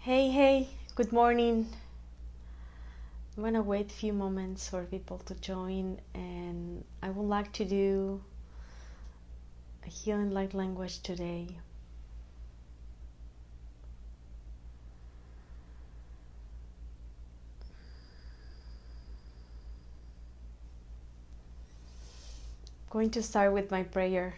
Hey, good morning. I'm gonna wait a few moments for people to join, and I would like to do a healing light language today. I'm going to start with my prayer.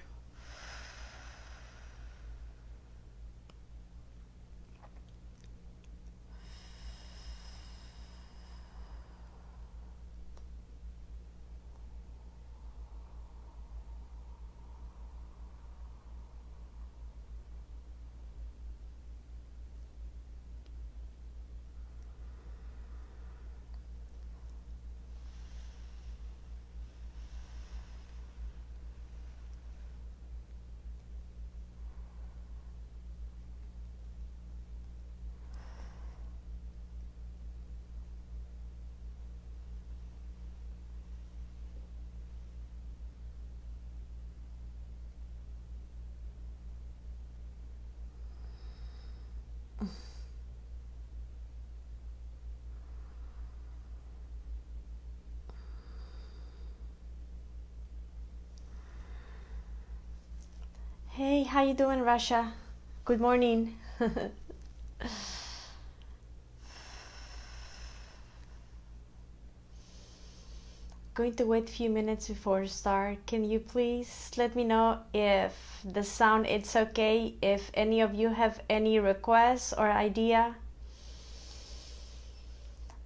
Hey, how you doing, Russia? Good morning. Going to wait a few minutes before start. Can you please let me know if the sound it's okay, if any of you have any requests or idea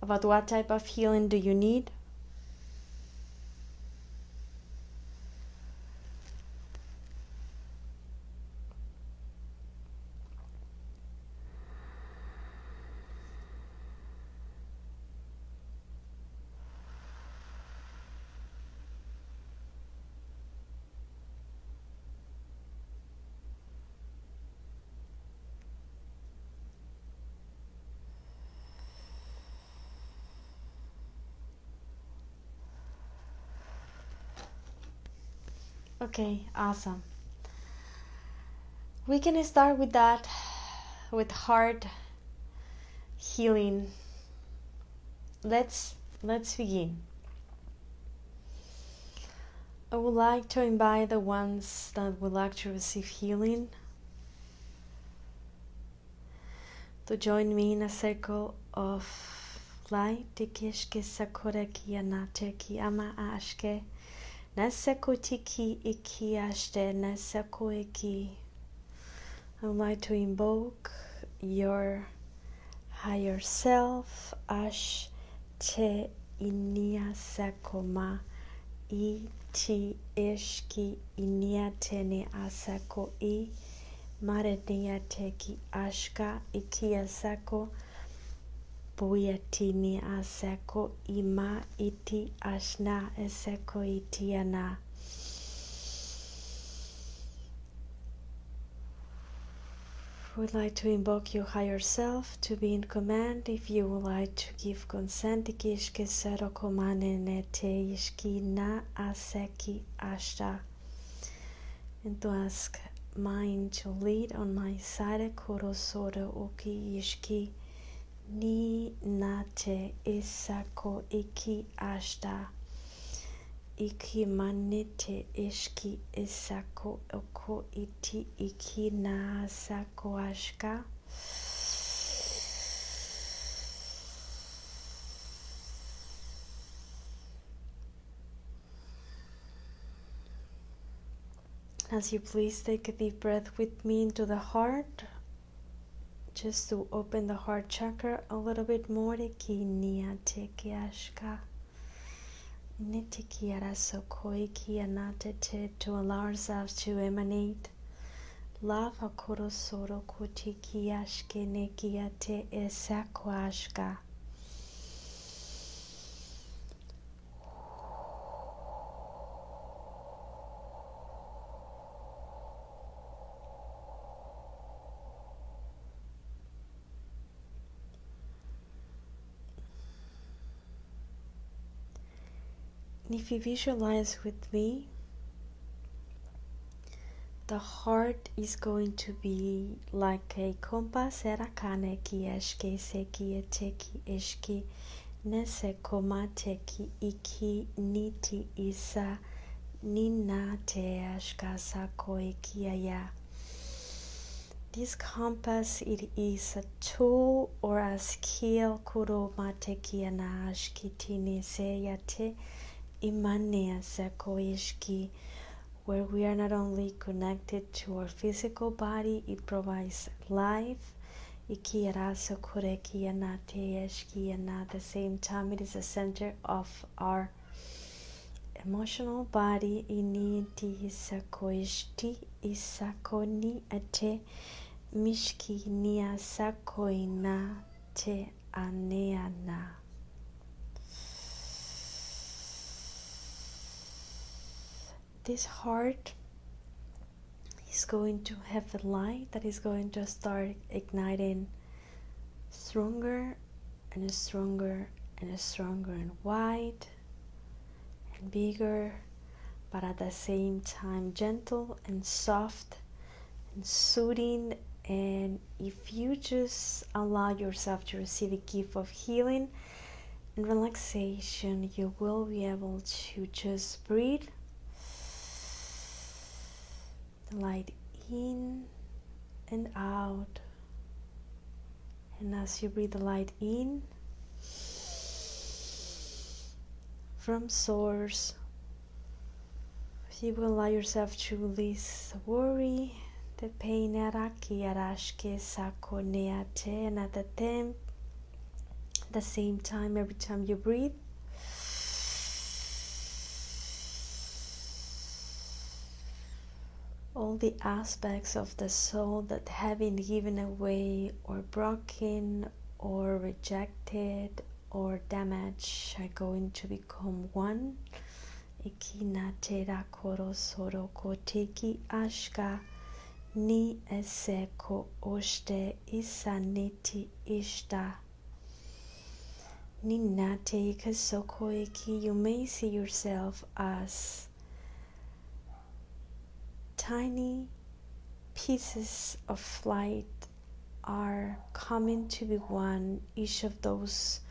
about what type of healing do you need? Okay, awesome. We can start with that, with heart healing. Let's begin. I would like to invite the ones that would like to receive healing to join me in a circle of light. Tikishke sakura ki anate ki ama ashke nasakutiki iki ashte nasakuiki. I would like to invoke your higher self, Ash Te Inia Sakoma Iti Ishki Inia Tene Asako I Marenia Teki Ashka Ikia Sako Buyatini Asako Ima Iti Ashna Eseko Itiana. Would like to invoke your higher self to be in command. If you would like to give consent, ikishke sero komane nete ishki na aseki ashta, and to ask mine to lead on my side. Korosoro oki ishki ni nate isako iki ashta. Iki manete ishki isako oko iti iki na sako ashka. As you please take a deep breath with me into the heart, just to open the heart chakra a little bit more. Iki nia teki ashka. To allow ourselves to emanate love. Akorosoro kutiki ashke nekiate esakwashka. If you visualize with me The heart is going to be like a compass erakane ki eshke seki eteki eshki nese komateki iki niti isa nina te ashka sako ikiaya. This compass, it is a tool or a skill kuro mateki ana ashkitini seyate imane seko ishki, where we are not only connected to our physical body, it provides life. At the same time, it is the center of our emotional body. Initi isakoishti isakoni ate mishki nia sakoina te aneana. This heart is going to have a light that is going to start igniting stronger and stronger and stronger and wide and bigger, but at the same time gentle and soft and soothing. And if you just allow yourself to receive a gift of healing and relaxation, you will be able to just breathe the light in and out. And as you breathe the light in from source, you will allow yourself to release the worry, the pain, and at the same time, every time you breathe, all the aspects of the soul that have been given away or broken or rejected or damaged are going to become one. Ikinatera koro soro koteki ashka ni eseko oshte isaniti ishta. Ninate ikasoko iki. You may see yourself as tiny pieces of light are coming to be one. Each of those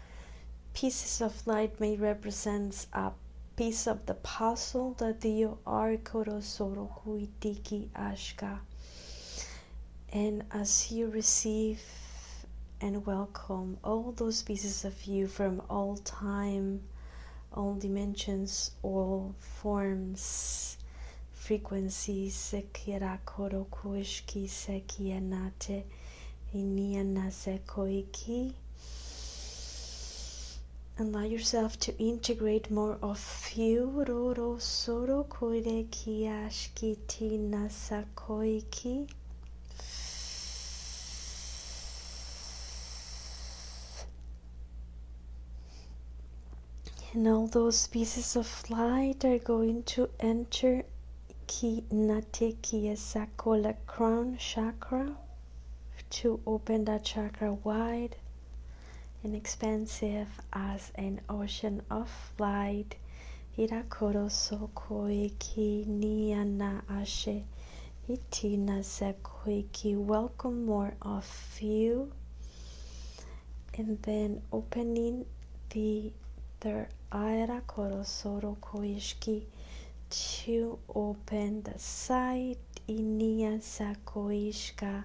pieces of light may represent a piece of the puzzle that you are korosoro kuitiki ashka. And as you receive and welcome all those pieces of you from all time, all dimensions, all forms, frequencies, sekira koro kuishki sekianate iniana sekoiki. Allow yourself to integrate more of you. Roro soro koire kiashki tina sakoiki. And all those pieces of light are going to enter ki nate kiasakola crown chakra to open that chakra wide and expansive as an ocean of light. Hirakoro sokoiki niana ashe itina sekoiki. Welcome more of you. And then opening the third aira korosoro koishki to open the side inia sakoishka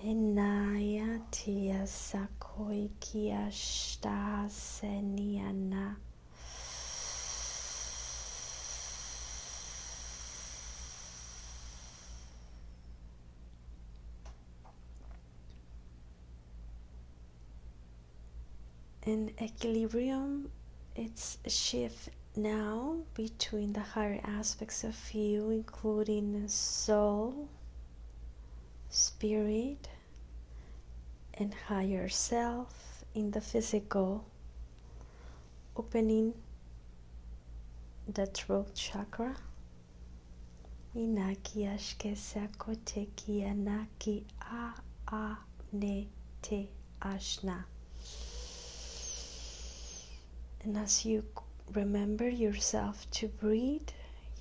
enaya tia sakoiki ashta seniana. In equilibrium, it's a shift now between the higher aspects of you, including soul, spirit, and higher self in the physical, opening the throat chakra. Inaki ashke sakoteki anaki a ne te ashna. And as you remember yourself to breathe,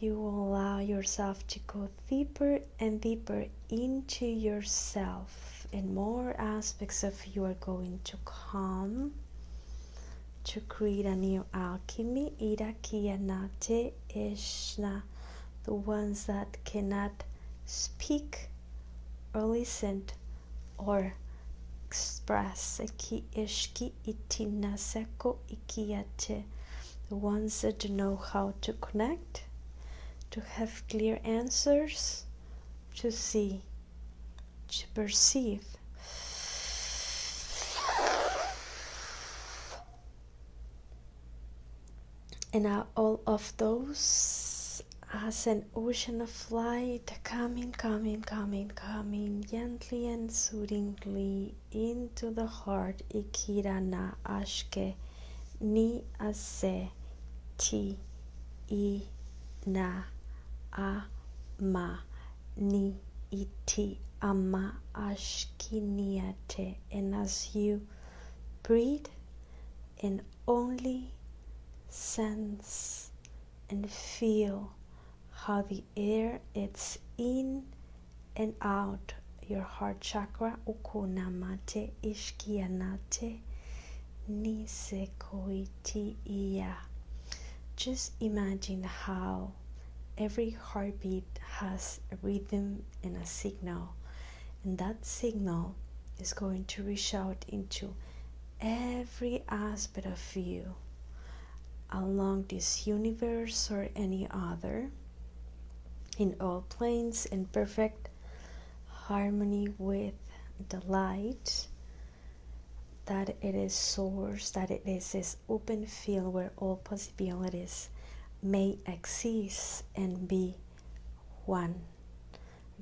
you allow yourself to go deeper and deeper into yourself, and more aspects of you are going to come to create a new alchemy. Ira kianate ishna, the ones that cannot speak or listen or express. Ki ishki itina seko ikiate, the ones that know how to connect, to have clear answers, to see, to perceive. And now all of those as an ocean of light coming gently and soothingly into the heart. Ikirana ashke ni ase ti I na a ma ni iti ama ashkiniate. And as you breathe and only sense and feel how the air it's in and out your heart chakra, ukunamate ishkianate nisekoiti iya. Just imagine how every heartbeat has a rhythm and a signal, and that signal is going to reach out into every aspect of you along this universe or any other, in all planes, in perfect harmony with the light, that it is source, that it is this open field where all possibilities may exist and be one.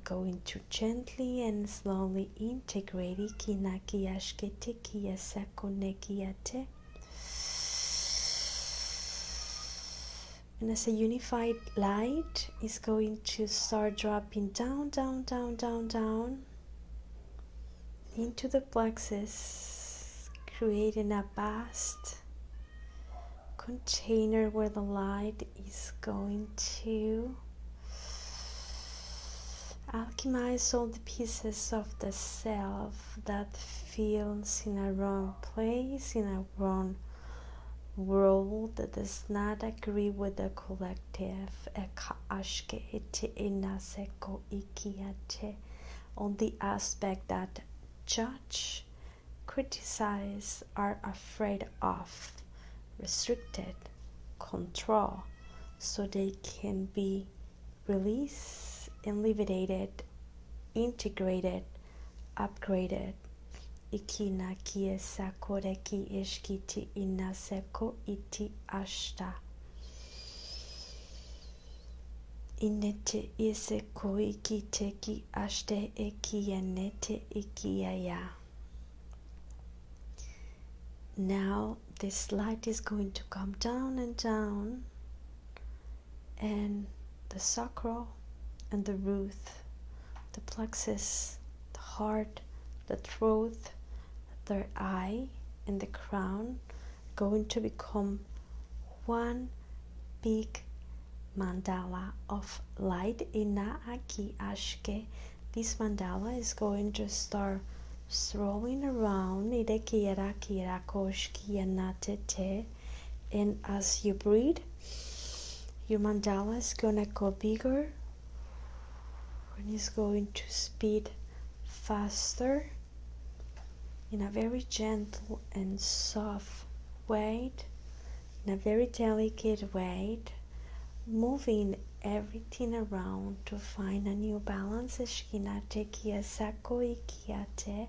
Going to gently and slowly integrate ikinaki ashkete kiyasakonekiate. And as a unified light is going to start dropping down into the plexus, creating a vast container where the light is going to alchemize all the pieces of the self that feels in a wrong place, in a wrong world, that does not agree with the collective. On the aspect that judge, criticize, are afraid of, restricted, control, so they can be released, eliminated, integrated, upgraded. Ikina kie sakore ki ishkiti inaseko iti ashta. Inete iseko ikite ki ashte ekiyanete ikiyaya. Now this light is going to come down and down, and the sacral and the root, the plexus, the heart, the throat, the third eye, and the crown going to become one big mandala of light. Ina aki ashke. This mandala is going to start swirling around, and as you breathe, your mandala is gonna go bigger, and it's going to speed faster in a very gentle and soft way, in a very delicate way, moving everything around to find a new balance. Eshinate kiyasako ikiyate.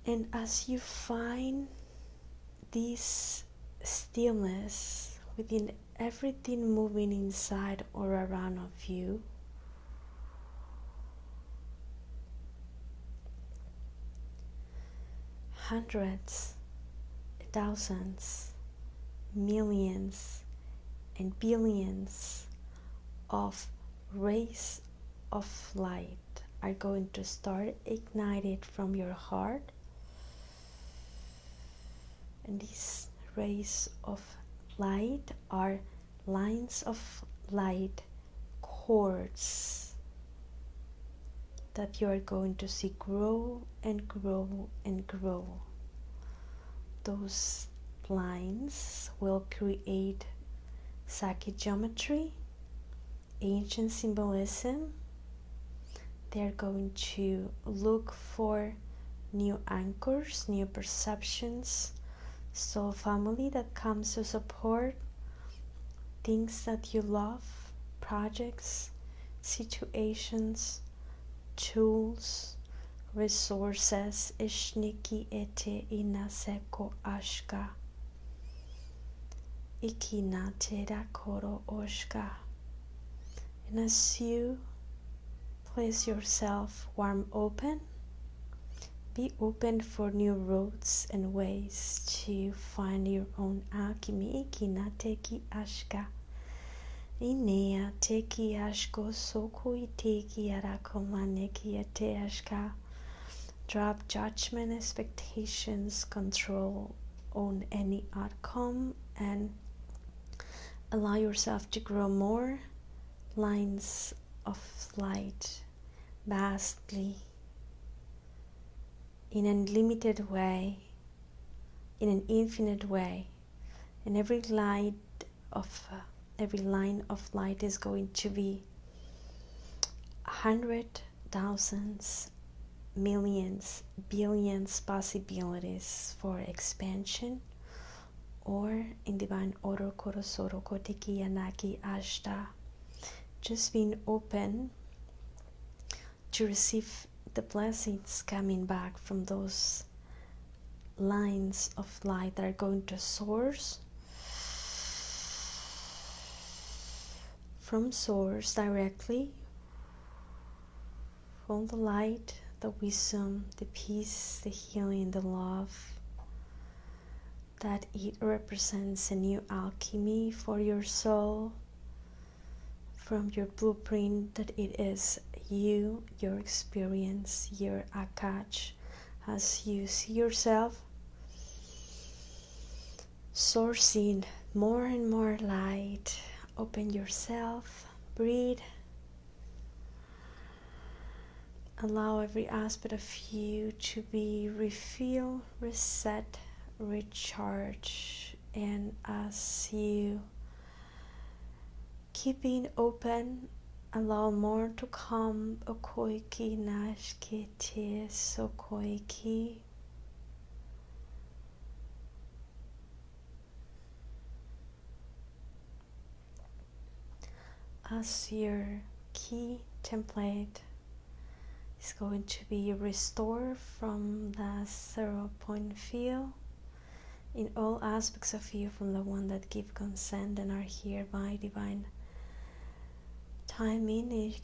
And as you find this stillness within everything moving inside or around of you, hundreds, thousands, millions, and billions of rays of light are going to start ignited from your heart. And these rays of light are lines of light, cords that you are going to see grow and grow and grow. Those lines will create psychic geometry, ancient symbolism. They're going to look for new anchors, new perceptions, soul family that comes to support things that you love, projects, situations, tools, resources. Ishniki ete inaseko ashka. Ikinatera koro oshka. And as you place yourself warm open, be open for new roads and ways to find your own alchemy. Ikinateki ashka. Inea teki ashko soku iteki arakomaneki ate ashka. Drop judgment, expectations, control on any outcome, and allow yourself to grow more lines of light vastly in an unlimited way, in an infinite way. And every line of light is going to be 100,000s, millions, billions possibilities for expansion, or in divine order korosoro koteki yanaki ashta. Just being open to receive the blessings coming back from those lines of light that are going to source from source directly, from the light, the wisdom, the peace, the healing, the love, that it represents a new alchemy for your soul, from your blueprint, that it is you, your experience, your akach, as you see yourself sourcing more and more light. Open yourself, breathe, allow every aspect of you to be refilled, reset, recharge. And as you keep being open, allow more to come. Okoiki nashkete sokoiki. As your key template is going to be restored from the 0 point field in all aspects of you, from the one that give consent and are here by divine timing. This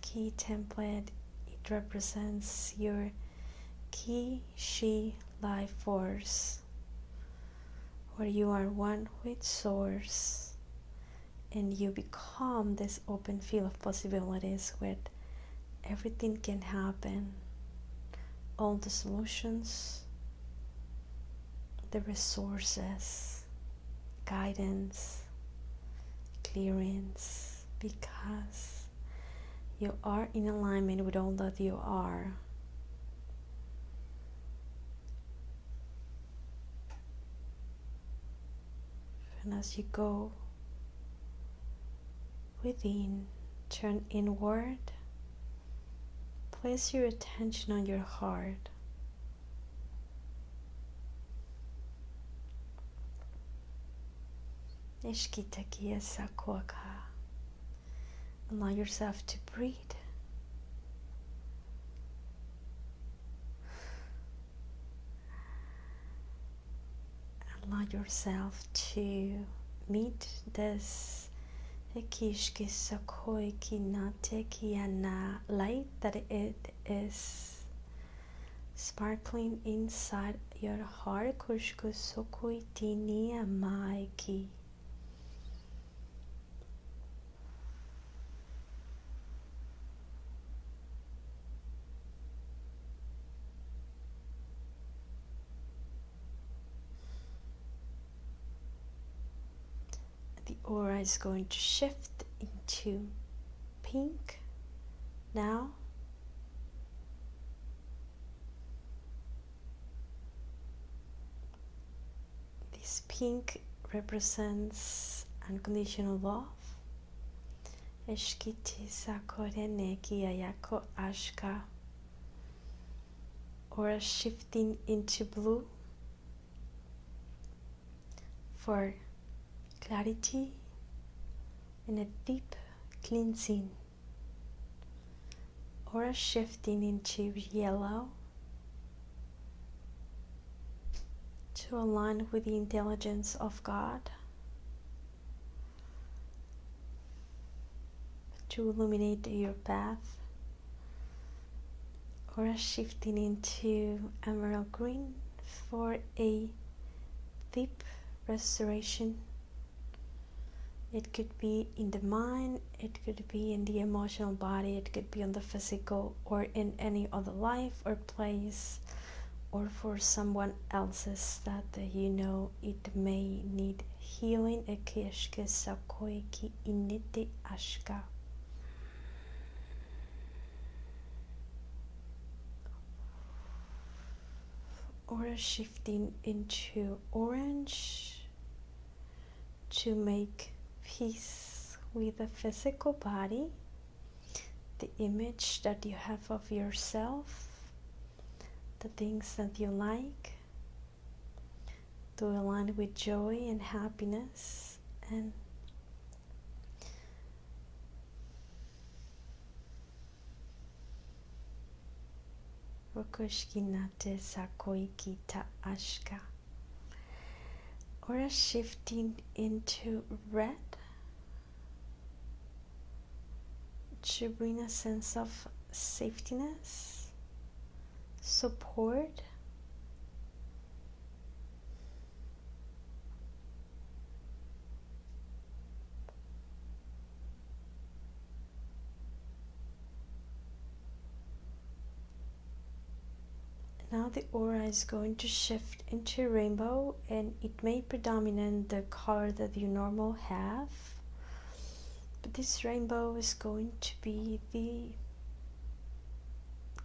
key template, it represents your key she life force, where you are one with source and you become this open field of possibilities where everything can happen, all the solutions, the resources, guidance, clearance, because you are in alignment with all that you are. And as you go within, turn inward, place your attention on your heart. Allow yourself to breathe. Allow yourself to meet this light that it is sparkling inside your heart. aura is going to shift into pink now. This pink represents unconditional love. Eshkiti sakorene kiyayako ashka. Aura shifting into blue for clarity and a deep cleansing. Aura shifting into yellow to align with the intelligence of God, to illuminate your path. Aura shifting into emerald green for a deep restoration. It could be in the mind, it could be in the emotional body, it could be on the physical, or in any other life or place, or for someone else's that you know it may need healing. Ekeshke sakoiki inite ashka. Aura shifting into orange to make peace with the physical body, the image that you have of yourself, the things that you like, to align with joy and happiness, and Rokoshkinate Sakoikita Ashka. Aura shifting into red to bring a sense of safetyness, support, now the aura is going to shift into rainbow, and it may predominate the color that you normally have, but this rainbow is going to be the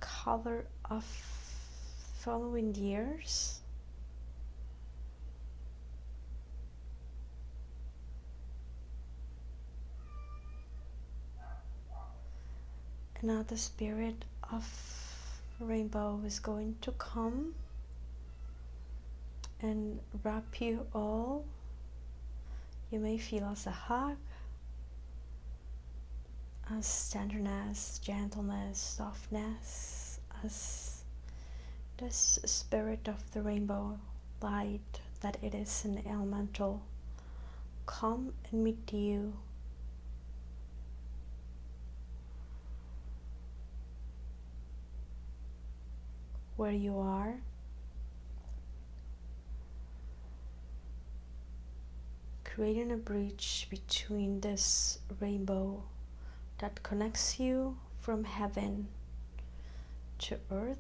color of following years. And now the spirit of rainbow is going to come and wrap you all. You may feel as a hug, as tenderness, gentleness, softness, as this spirit of the rainbow light that it is an elemental come and meet you. Where you are, creating a bridge between this rainbow that connects you from heaven to earth,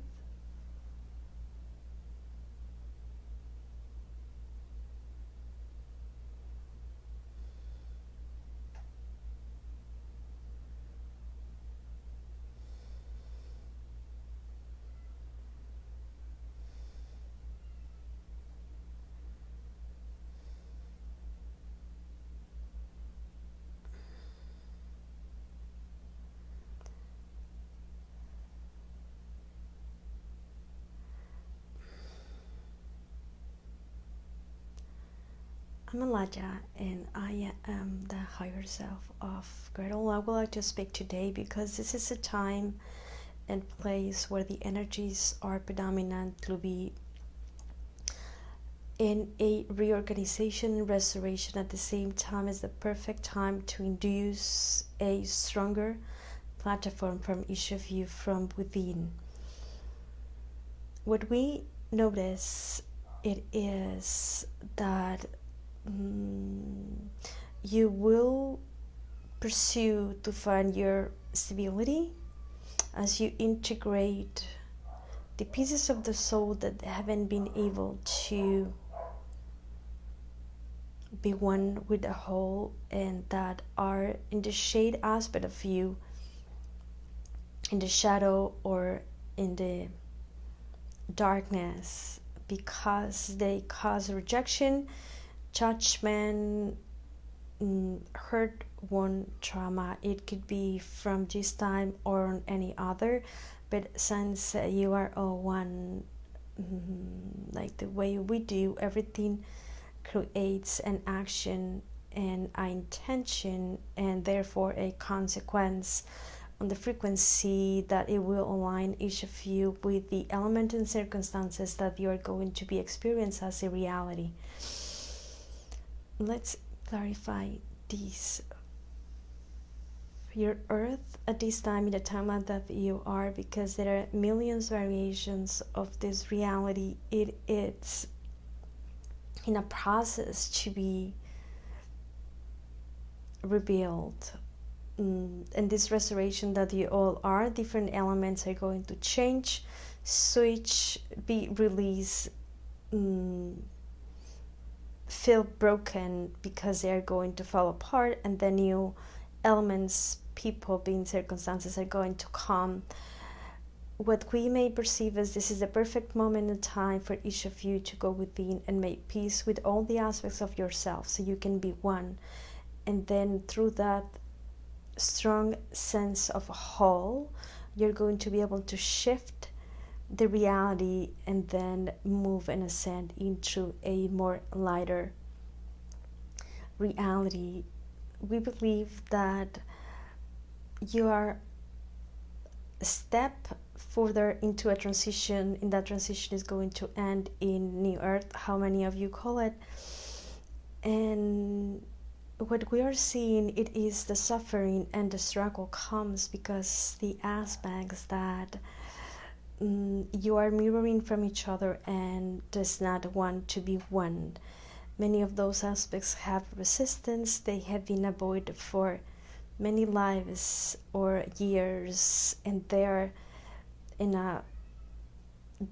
I'm Elijah, and I am the higher self of Gretel. I would like to speak today because this is a time and place where the energies are predominantly in a reorganization and restoration. At the same time, is the perfect time to induce a stronger platform from each of you from within. What we notice it is that you will pursue to find your stability as you integrate the pieces of the soul that haven't been able to be one with the whole, and that are in the shade aspect of you, in the shadow or in the darkness, because they cause rejection, judgment, hurt, wound, trauma. It could be from this time or any other, but since you are all one, like the way we do everything creates an action and an intention, and therefore a consequence on the frequency that it will align each of you with the element and circumstances that you are going to be experienced as a reality. Let's clarify this. Your earth at this time, in the timeline that you are, because there are millions variations of this reality, it is in a process to be revealed. And this restoration that you all are, different elements are going to change, switch, be released, feel broken because they are going to fall apart, and the new elements, people, being circumstances are going to come. What we may perceive as this is the perfect moment in time for each of you to go within and make peace with all the aspects of yourself so you can be one. And then through that strong sense of whole, you're going to be able to shift the reality and then move and ascend into a more lighter reality. We believe that you are a step further into a transition, and that transition is going to end in New Earth, how many of you call it. And what we are seeing, it is the suffering and the struggle comes because the aspects that you are mirroring from each other and does not want to be one. Many of those aspects have resistance. They have been avoided for many lives or years, and they're in a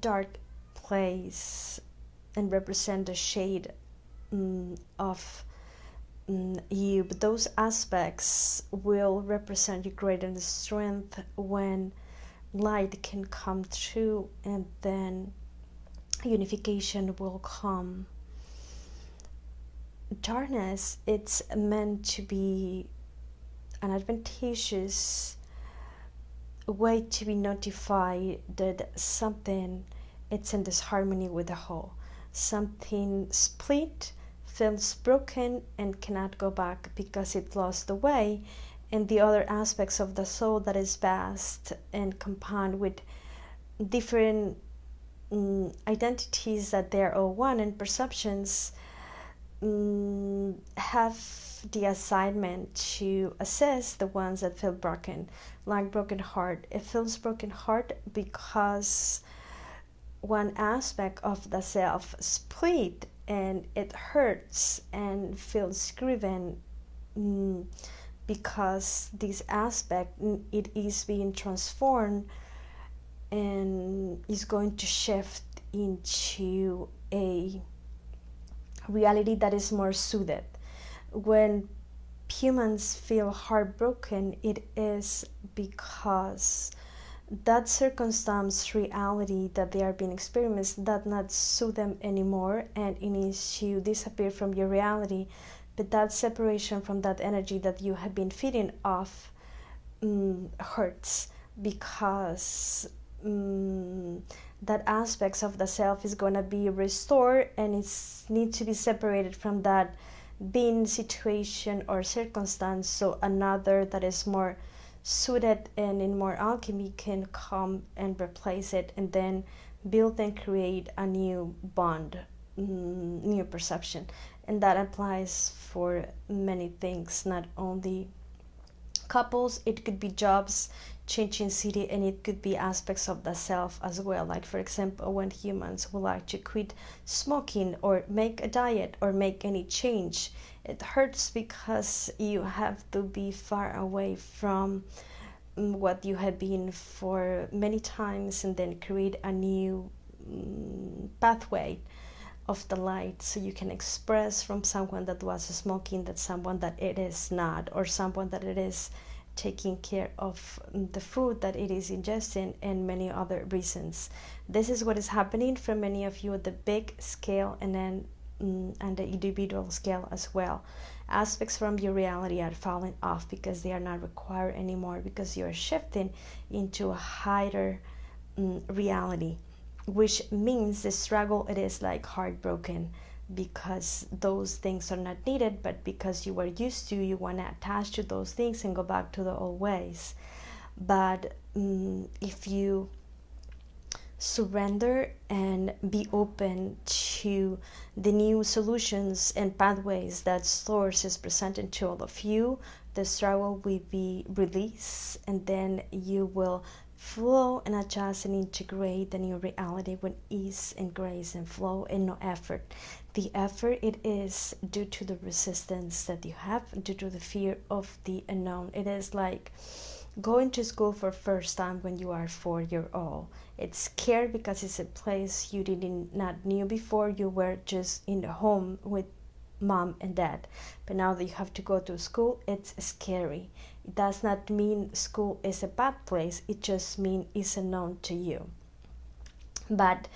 dark place and represent the shade of you. But those aspects will represent your greater strength when light can come through, and then unification will come. Darkness, it's meant to be an advantageous way to be notified that something, it's in disharmony with the whole. Something split, feels broken, and cannot go back because it lost the way. And the other aspects of the soul that is vast and compound with different identities that they're all one, and perceptions have the assignment to assess the ones that feel broken, like broken heart. It feels broken heart because one aspect of the self split, and it hurts and feels grieving because this aspect, it is being transformed and is going to shift into a reality that is more soothed. When humans feel heartbroken, it is because that circumstance reality that they are being experienced does not soothe them anymore, and it needs to disappear from your reality. But that separation from that energy that you have been feeding off hurts, because that aspects of the self is going to be restored, and it's need to be separated from that being situation or circumstance, so another that is more suited and in more alchemy can come and replace it, and then build and create a new bond, new perception. And that applies for many things, not only couples. It could be jobs, changing city, and it could be aspects of the self as well. Like, for example, when humans would like to quit smoking or make a diet or make any change, it hurts because you have to be far away from what you have been for many times, and then create a new pathway. of the light, so you can express from someone that was smoking that someone that it is not, or someone that it is taking care of the food that it is ingesting, and many other reasons. This is what is happening for many of you at the big scale, and then and the individual scale as well. Aspects from your reality are falling off because they are not required anymore, because you are shifting into a higher reality, which means the struggle, it is like heartbroken, because those things are not needed, but because you were used to, you want to attach to those things and go back to the old ways. But if you surrender and be open to the new solutions and pathways that source is presenting to all of you, the struggle will be released, and then you will flow and adjust and integrate the new reality with ease and grace and flow and no effort. The effort, it is due to the resistance that you have, due to the fear of the unknown. It is like going to school for first time when you are 4 years old. It's scary because it's a place you not knew before. You were just in the home with mom and dad, but now that you have to go to school, it's scary. It does not mean school is a bad place, it just means it's unknown to you. But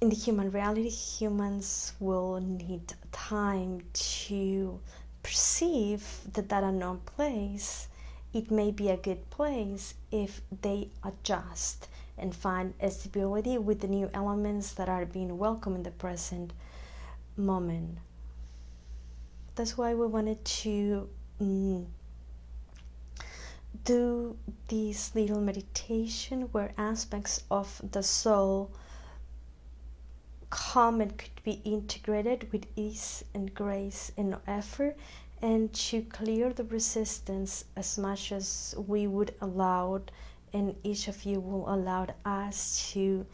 in the human reality, humans will need time to perceive that unknown place, it may be a good place if they adjust and find a stability with the new elements that are being welcomed in the present moment. That's why we wanted to do this little meditation where aspects of the soul come and could be integrated with ease and grace and no effort, and to clear the resistance as much as we would allow, and each of you will allow us to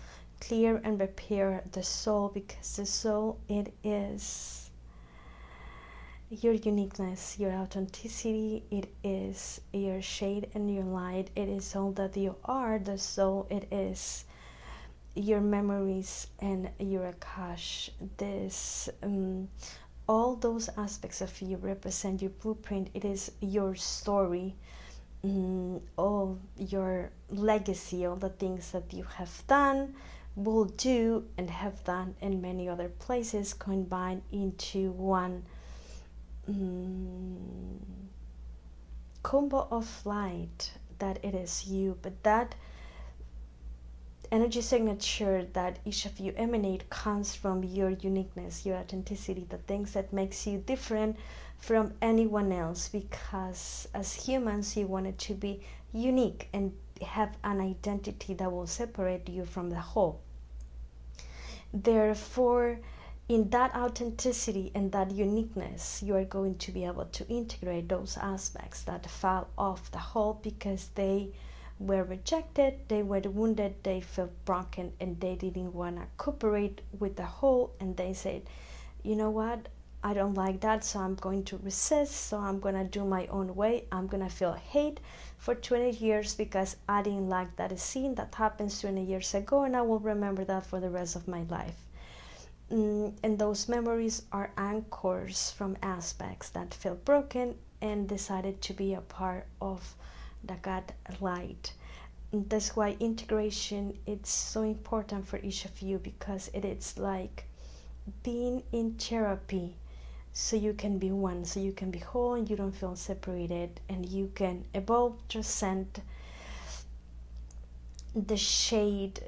clear and repair the soul, because the soul, it is your uniqueness, your authenticity, it is your shade and your light, it is all that you are. The soul, it is your memories and your akash. This all those aspects of you represent your blueprint. It is your story, all your legacy, all the things that you have done, will do, and have done in many other places, combined into one combo of light that it is you. But that energy signature that each of you emanate comes from your uniqueness, your authenticity, the things that makes you different from anyone else, because as humans you wanted to be unique and have an identity that will separate you from the whole. Therefore, in that authenticity and that uniqueness, you are going to be able to integrate those aspects that fall off the whole, because they were rejected, they were wounded, they felt broken, and they didn't want to cooperate with the whole, and they said, you know what, I don't like that, so I'm going to resist, so I'm going to do my own way. I'm going to feel hate for 20 years because I didn't like that scene that happened 20 years ago, and I will remember that for the rest of my life. And those memories are anchors from aspects that felt broken and decided to be a part of the God light. And that's why integration is so important for each of you, because it is like being in therapy, so you can be one, so you can be whole, and you don't feel separated, and you can evolve, transcend the shade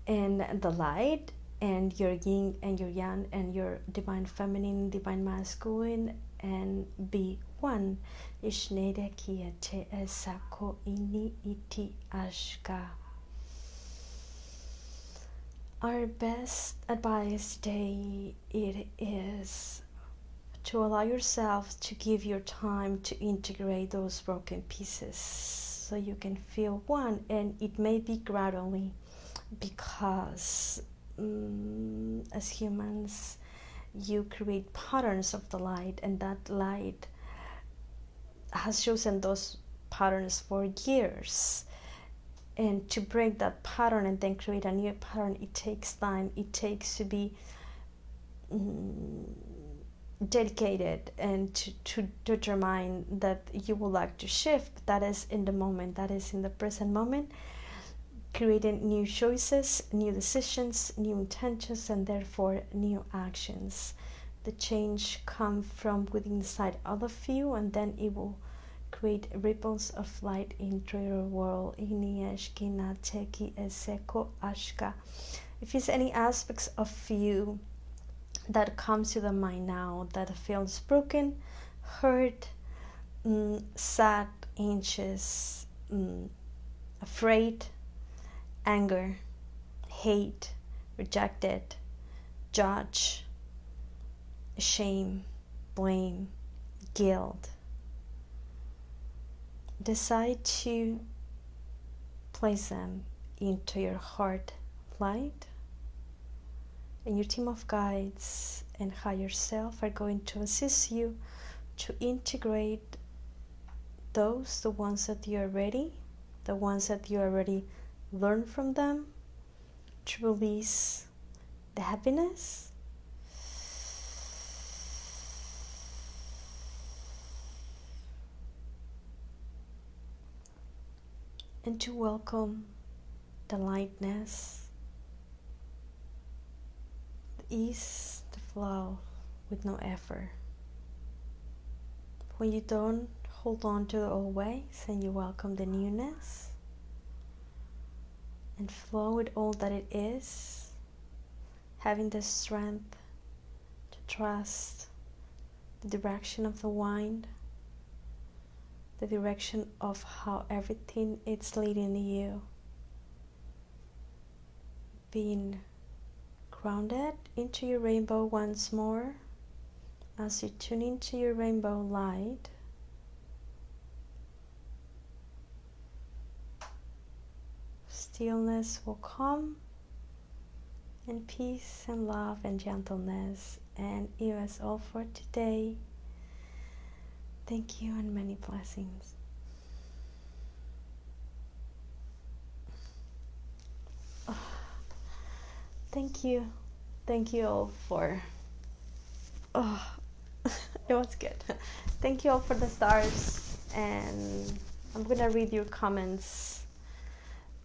and the light, and your yin and your yang, and your divine feminine, divine masculine, and be one. Ishneda kiete esako ini iti ashka. Our best advice today, it is to allow yourself to give your time to integrate those broken pieces, so you can feel one, and it may be gradually, because as humans you create patterns of the light, and that light has chosen those patterns for years, And to break that pattern and then create a new pattern, it takes time. It takes to be dedicated and to determine that you would like to shift. That is in the moment, that is in the present moment, creating new choices, new decisions, new intentions, and therefore new actions. The change comes from within inside all of you, and then it will create ripples of light into your world. If there's any aspects of you that comes to the mind now that feels broken, hurt, sad, anxious, afraid, anger, hate, rejected, judge, shame, blame, guilt, decide to place them into your heart light, and your team of guides and higher self are going to assist you to integrate those, the ones that you are ready, the ones that you already learned from them, to release the happiness, and to welcome the lightness, the ease, the flow with no effort. When you don't hold on to the old ways and you welcome the newness and flow with all that it is, having the strength to trust the direction of the wind, the direction of how everything is leading you, being grounded into your rainbow once more. As you tune into your rainbow light, stillness will come, and peace and love and gentleness. And it was all for today. Thank you and many blessings. Thank you. Thank you all for... it was good. Thank you all for the stars. And I'm gonna read your comments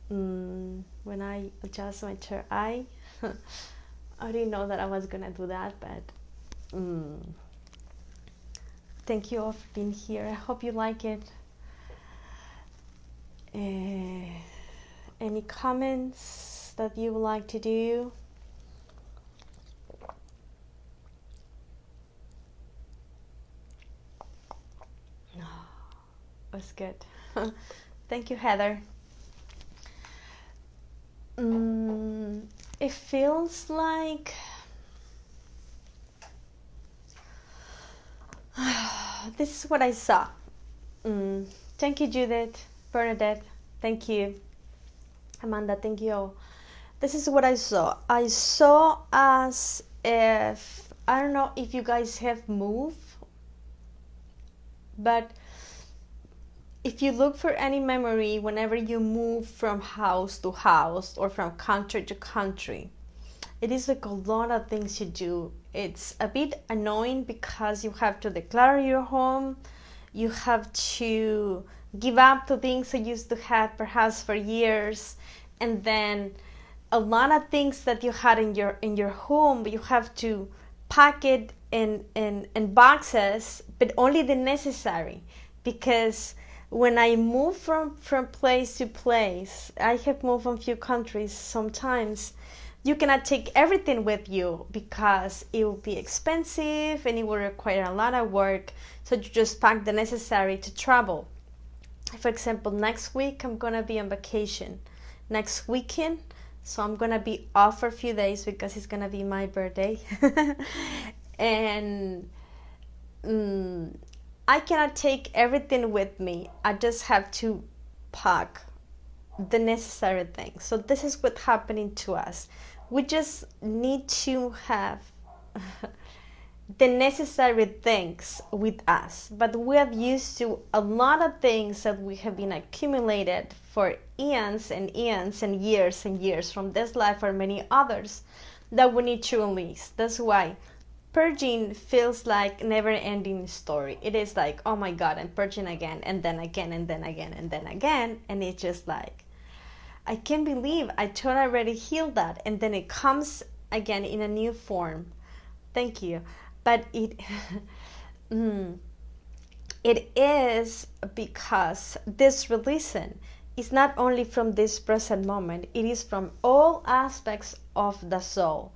when I adjust my chair. I didn't know that I was gonna do that, but thank you all for being here. I hope you like it. Any comments that you would like to do? Was good. Thank you, Heather. It feels like this is what I saw. Thank you, Judith, Bernadette. Thank you, Amanda. Thank you all. This is what I saw. I saw as if, I don't know if you guys have moved, but if you look for any memory whenever you move from house to house or from country to country, it is like a lot of things you do. It's a bit annoying because you have to declare your home, you have to give up to things you used to have perhaps for years, and then a lot of things that you had in your home, you have to pack it in boxes, but only the necessary. Because when I move from place to place, I have moved from a few countries sometimes, you cannot take everything with you because it will be expensive and it will require a lot of work. So you just pack the necessary to travel. For example, next week I'm gonna be on vacation. Next weekend, so I'm gonna be off for a few days because it's gonna be my birthday. And I cannot take everything with me. I just have to pack the necessary things. So this is what's happening to us. We just need to have the necessary things with us, but we are used to a lot of things that we have been accumulated for eons and eons and years from this life or many others that we need to release. That's why purging feels like never-ending story. It is like, oh my god, I'm purging again and then again and then again and then again, and it's just like, I can't believe I thought I already healed that, and then it comes again in a new form. Thank you. But it it is because this releasing is not only from this present moment, it is from all aspects of the soul.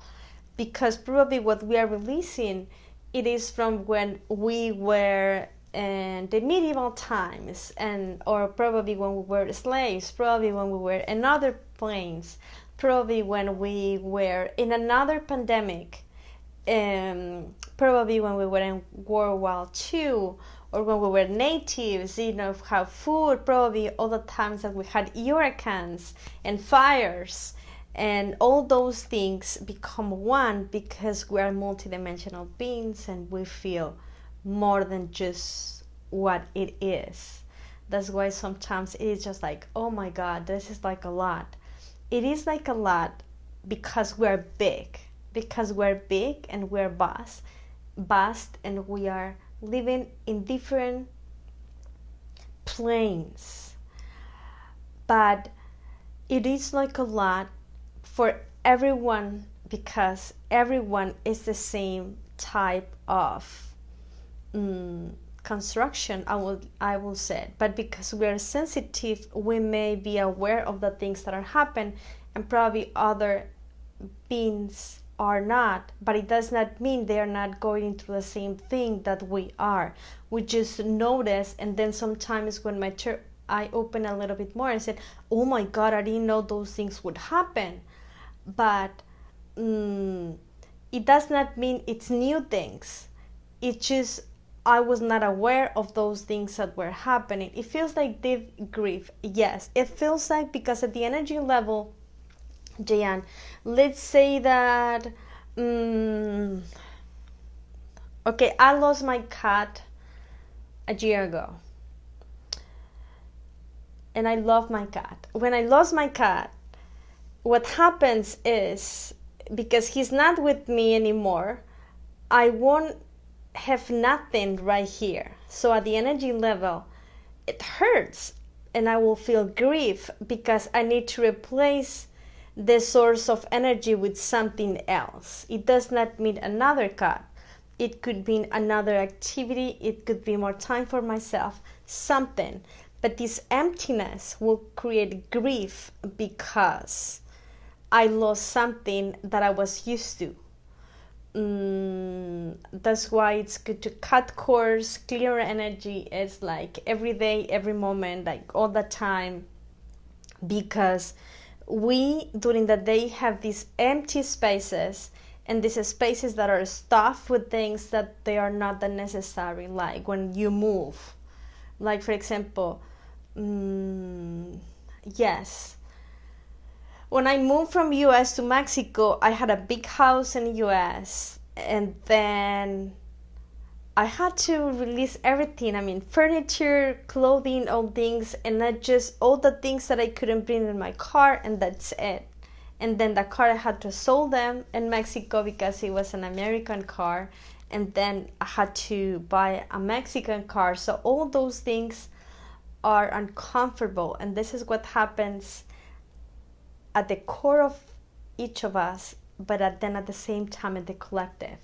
Because probably what we are releasing, it is from when we were in the medieval times, and or probably when we were slaves, probably when we were in other planes, probably when we were in another pandemic, probably when we were in World War II, or when we were natives, have food, probably all the times that we had hurricanes and fires, and all those things become one because we are multidimensional beings and we feel more than just what it is. That's why sometimes it is just like, oh my god, this is like a lot. It is like a lot because we're big. Because we're big and we're vast, and we are living in different planes. But it is like a lot for everyone because everyone is the same type of construction, I will say. But because we are sensitive, we may be aware of the things that are happening, and probably other beings are not, but it does not mean they are not going through the same thing that we are. We just notice, and then sometimes when I open a little bit more and said, oh my god, I didn't know those things would happen. But it does not mean it's new things. It's just I was not aware of those things that were happening. It feels like deep grief. Yes, it feels like, because at the energy level, Jayan, let's say that okay, I lost my cat a year ago, and I love my cat. When I lost my cat, what happens is, because he's not with me anymore, I won't have nothing right here. So at the energy level, it hurts, and I will feel grief because I need to replace the source of energy with something else. It does not mean another cut. It could mean another activity. It could be more time for myself, something. But this emptiness will create grief because I lost something that I was used to. That's why it's good to cut cords, clear energy. It's like every day, every moment, like all the time, because we during the day have these empty spaces, and these spaces that are stuffed with things that they are not that necessary. Like when you move, like for example, yes, when I moved from US to Mexico, I had a big house in US, and then I had to release everything. I mean, furniture, clothing, all things, and not just all the things that I couldn't bring in my car, and that's it. And then the car, I had to sell them in Mexico because it was an American car, and then I had to buy a Mexican car. So all those things are uncomfortable, and this is what happens at the core of each of us, but then at the same time in the collective.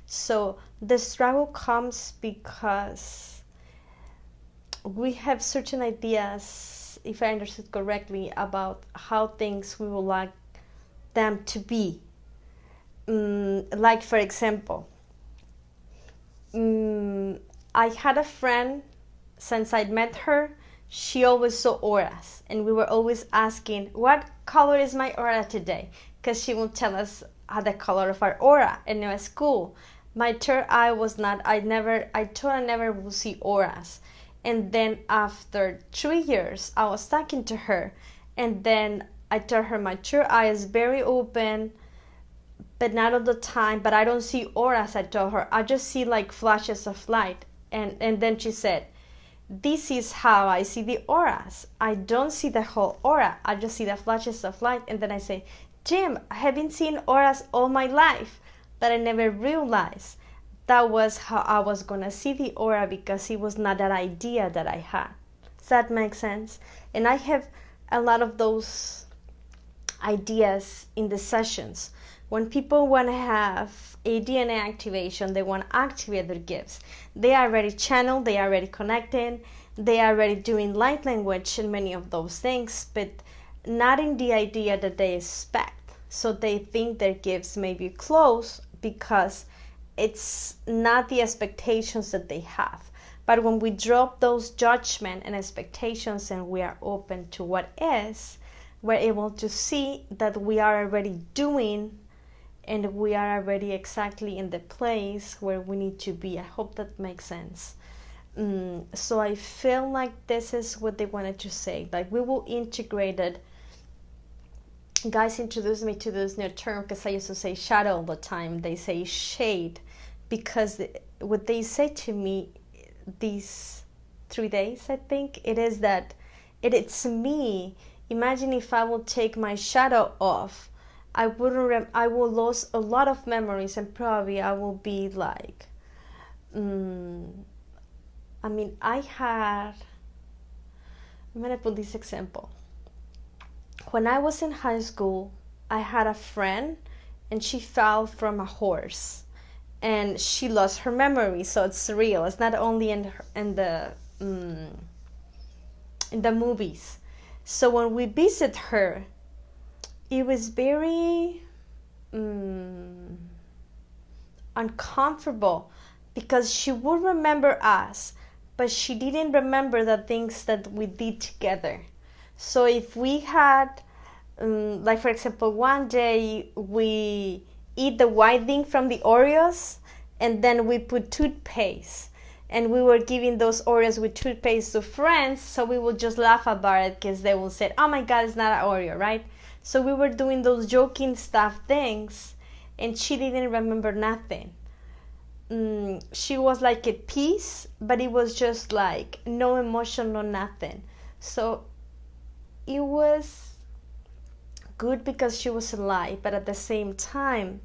So the struggle comes because we have certain ideas, if I understood correctly, about how things we would like them to be. Like for example, I had a friend, since I met her, she always saw auras, and we were always asking, what color is my aura today? Because she would tell us the color of our aura, and it was cool. My third eye was not, I thought I never would see auras. And then after 3 years, I was talking to her, and then I told her my third eye is very open, but not all the time. But I don't see auras, I told her. I just see like flashes of light. And then she said, this is how I see the auras. I don't see the whole aura. I just see the flashes of light. And then I say, Jim, I have been seeing auras all my life, but I never realized that was how I was gonna see the aura, because it was not that idea that I had. Does that make sense? And I have a lot of those ideas in the sessions. When people want to have a DNA activation, they want to activate their gifts. They are already channeled, they are already connecting, they are already doing light language and many of those things, but not in the idea that they expect. So they think their gifts may be close because it's not the expectations that they have. But when we drop those judgment and expectations and we are open to what is, we're able to see that we are already doing, and we are already exactly in the place where we need to be. I hope that makes sense. So I feel like this is what they wanted to say. Like, we will integrate it. Guys introduced me to this new term because I used to say shadow all the time. They say shade, because what they say to me these 3 days, I think, it is that it's me. Imagine if I will take my shadow off, I will lose a lot of memories, and probably I will be like, I'm gonna put this example. When I was in high school, I had a friend, and she fell from a horse, and she lost her memory. So it's real. It's not only in the movies. So when we visit her, it was very uncomfortable, because she would remember us, but she didn't remember the things that we did together. So if we had, like for example, one day we eat the white thing from the Oreos, and then we put toothpaste, and we were giving those Oreos with toothpaste to friends, so we would just laugh about it, because they will say, oh my God, it's not an Oreo, right? So we were doing those joking stuff things, and she didn't remember nothing. She was like at peace, but it was just like no emotion, no nothing. So it was good because she was alive, but at the same time,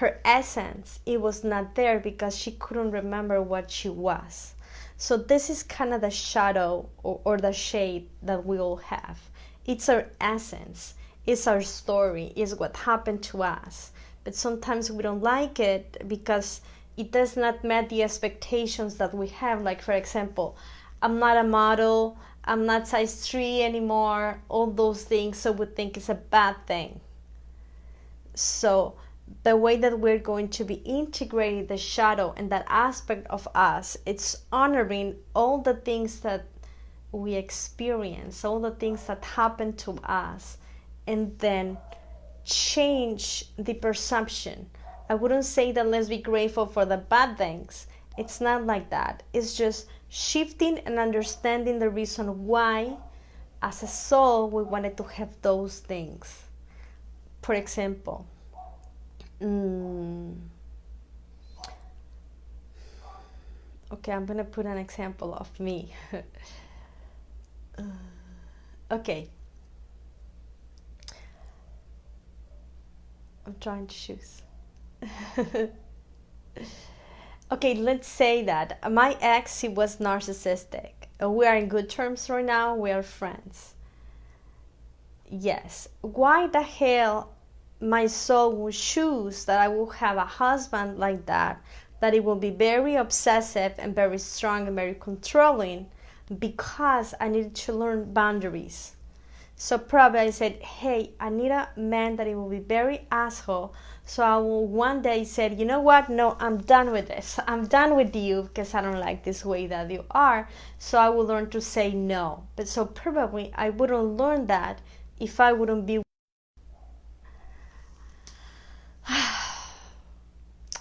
her essence, it was not there, because she couldn't remember what she was. So this is kind of the shadow or the shade that we all have. It's our essence, it's our story, it's what happened to us. But sometimes we don't like it because it does not meet the expectations that we have. Like for example, I'm not a model, I'm not size 3 anymore, all those things, so we think it's a bad thing. So the way that we're going to be integrating the shadow and that aspect of us, it's honoring all the things that we experience, all the things that happen to us, and then change the perception. I wouldn't say that let's be grateful for the bad things. It's not like that. It's just shifting and understanding the reason why, as a soul, we wanted to have those things. For example, okay, I'm gonna put an example of me. Okay, I'm trying to choose. Okay, let's say that my ex, he was narcissistic. We are in good terms right now, we are friends. Yes, why the hell my soul would choose that I will have a husband like that it will be very obsessive and very strong and very controlling, because I needed to learn boundaries. So probably I said, hey, I need a man that it will be very asshole. So I will one day say, you know what? No, I'm done with this. I'm done with you because I don't like this way that you are. So I will learn to say no. But so probably I wouldn't learn that if I wouldn't be.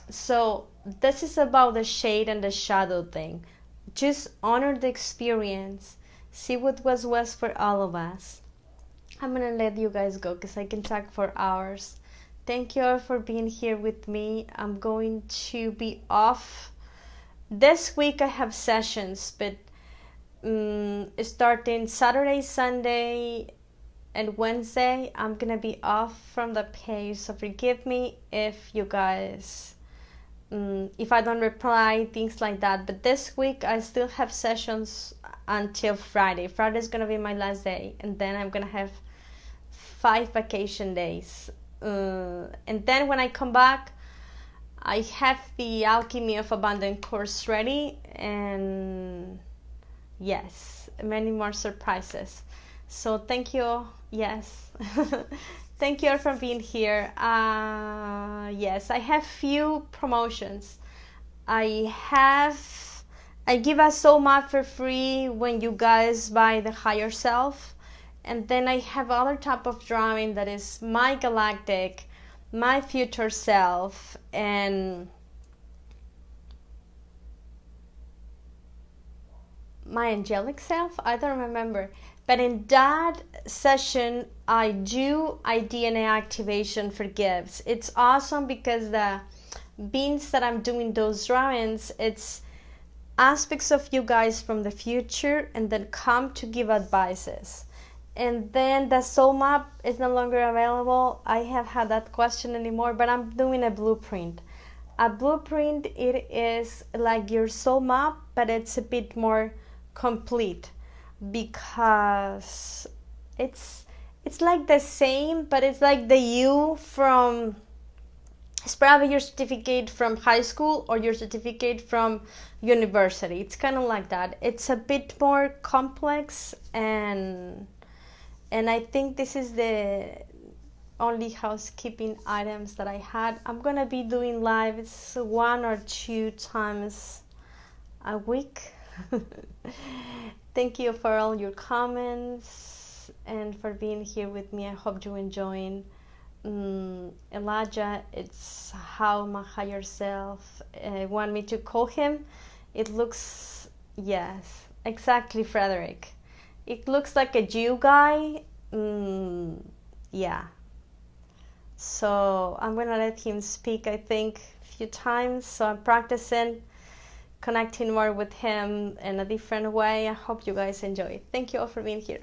So this is about the shade and the shadow thing. Just honor the experience. See what was for all of us. I'm gonna let you guys go because I can talk for hours. Thank you all for being here with me. I'm going to be off. This week I have sessions, but starting Saturday, Sunday, and Wednesday, I'm gonna be off from the page. So forgive me if you guys, if I don't reply, things like that. But this week I still have sessions until Friday. Friday is gonna be my last day, and then I'm gonna have 5 vacation days. And then when I come back, I have the Alchemy of Abundance course ready, and yes, many more surprises. So thank you. Yes. Thank you all for being here. Yes, I have few promotions. I give a soul map for free when you guys buy the higher self. And then I have other type of drawing that is my galactic, my future self, and my angelic self. I don't remember. But in that session, I do a DNA activation for gifts. It's awesome because the beings that I'm doing those drawings, it's aspects of you guys from the future and then come to give advices. And then the soul map is no longer available. I have had that question anymore, but I'm doing a blueprint. A blueprint, it is like your soul map, but it's a bit more complete because it's like the same, but it's like the you from, it's probably your certificate from high school or your certificate from university. It's kind of like that. It's a bit more complex, and I think this is the only housekeeping items that I had. I'm gonna be doing lives 1 or 2 times a week. Thank you for all your comments and for being here with me. I hope you're enjoying. Elijah, it's how my higher self want me to call him. It looks, yes, exactly, Frederick. It looks like a Jew guy. Yeah. So I'm gonna let him speak, I think, a few times. So I'm practicing connecting more with him in a different way. I hope you guys enjoy. Thank you all for being here.